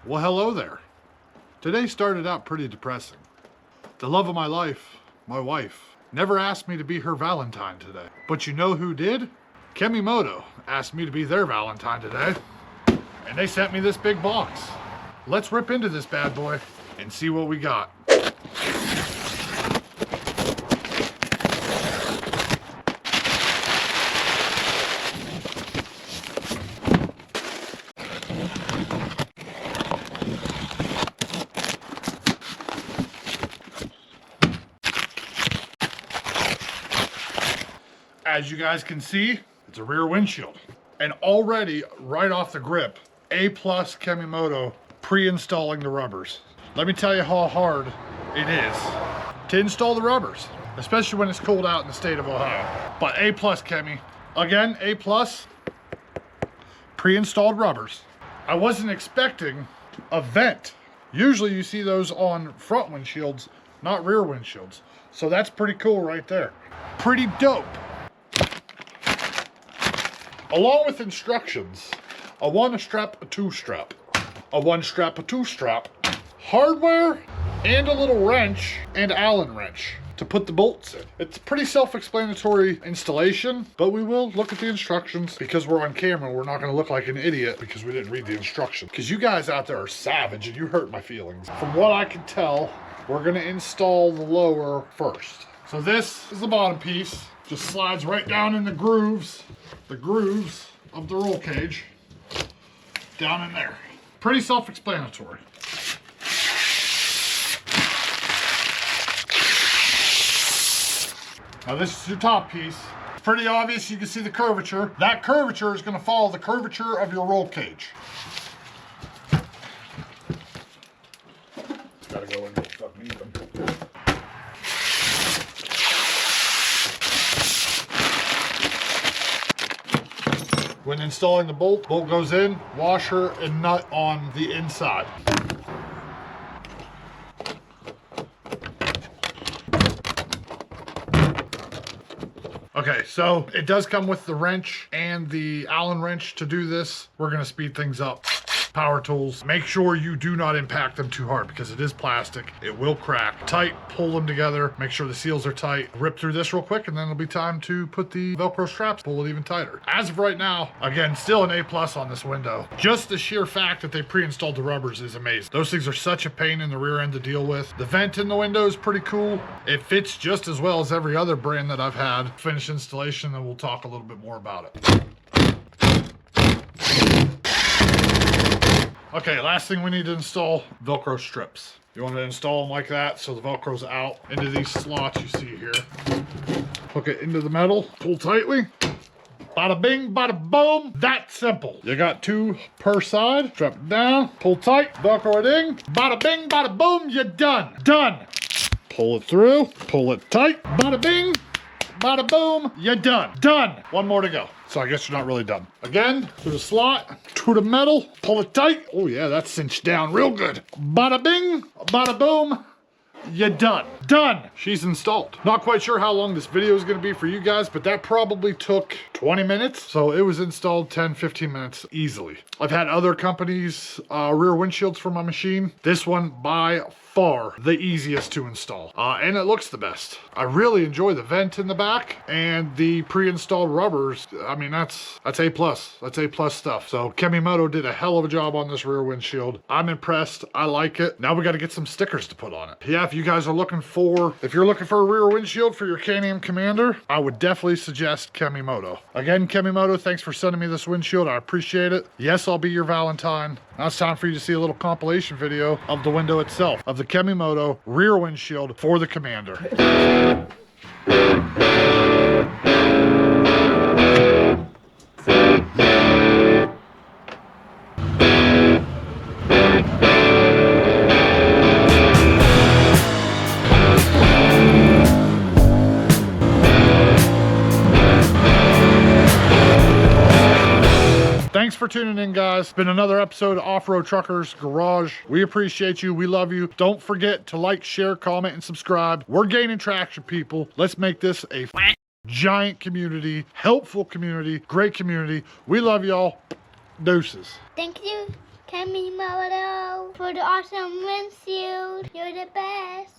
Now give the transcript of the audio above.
Well, hello there. Today started out pretty depressing. The love of my life, my wife, never asked me to be her Valentine today. But you know who did? Kemimoto asked me to be their Valentine today, and they sent me this big box. Let's rip into this bad boy and see what we got. As you guys can see, it's a rear windshield. And already, right off the grip, A+ Kemimoto pre-installing the rubbers. Let me tell you how hard it is to install the rubbers, especially when it's cold out in the state of Ohio. But A+ Kemi, again, A+, pre-installed rubbers. I wasn't expecting a vent. Usually you see those on front windshields, not rear windshields. So that's pretty cool right there. Pretty dope. Along with instructions, a 1-strap, a 2-strap, a 1-strap, a 2-strap, hardware, and a little wrench and Allen wrench to put the bolts in. It's a pretty self-explanatory installation, but we will look at the instructions because we're on camera. We're not going to look like an idiot because we didn't read the instructions. Because you guys out there are savage and you hurt my feelings. From what I can tell, we're going to install the lower first. So this is the bottom piece. Just slides right down in the grooves of the roll cage, down in there. Pretty self-explanatory. Now this is your top piece. It's pretty obvious, you can see the curvature. That curvature is gonna follow the curvature of your roll cage. Gotta go in and stuff need them. When installing the bolt goes in, washer and nut on the inside. Okay, so it does come with the wrench and the Allen wrench to do this. We're gonna speed things up. Power tools. Make sure you do not impact them too hard because it is plastic. It will crack. Tight, pull them together. Make sure the seals are tight. Rip through this real quick and then it'll be time to put the Velcro straps, pull it even tighter. As of right now, again, still an A+ on this window. Just the sheer fact that they pre-installed the rubbers is amazing. Those things are such a pain in the rear end to deal with. The vent in the window is pretty cool. It fits just as well as every other brand that I've had. Finished installation, and we'll talk a little bit more about it. Okay, last thing we need to install, Velcro strips. You want to install them like that so the Velcro's out into these slots you see here. Hook it into the metal, pull tightly. Bada bing, bada boom, that simple. You got 2 per side, strap it down, pull tight, Velcro it in, bada bing, bada boom, you're done. Done. Pull it through, pull it tight, bada bing, bada boom, you're done. Done. One more to go. So I guess you're not really done. Again, to the slot, to the metal, pull it tight. Oh yeah, that's cinched down real good. Bada bing, bada boom, you're done. Done. She's installed. Not quite sure how long this video is gonna be for you guys, but that probably took 20 minutes. So it was installed 10, 15 minutes easily. I've had other companies' rear windshields for my machine. This one by far the easiest to install. And it looks the best. I really enjoy the vent in the back and the pre-installed rubbers. I mean, that's A+. That's A+ stuff. So Kemimoto did a hell of a job on this rear windshield. I'm impressed. I like it. Now we got to get some stickers to put on it. Yeah, if you guys are looking for, if you're looking for a rear windshield for your Can-Am Commander, I would definitely suggest Kemimoto. Again, Kemimoto, thanks for sending me this windshield. I appreciate it. Yes, I'll be your Valentine. Now it's time for you to see a little compilation video of the window itself, of the Kemimoto rear windshield for the Commander. Thanks for tuning in, guys. It's been another episode of Off-Road Truckers Garage. We appreciate you. We love you. Don't forget to like, share, comment, and subscribe. We're gaining traction, people. Let's make this a giant community, helpful community, great community. We love y'all. Deuces. Thank you Kemimoto for the awesome windshield. You're the best.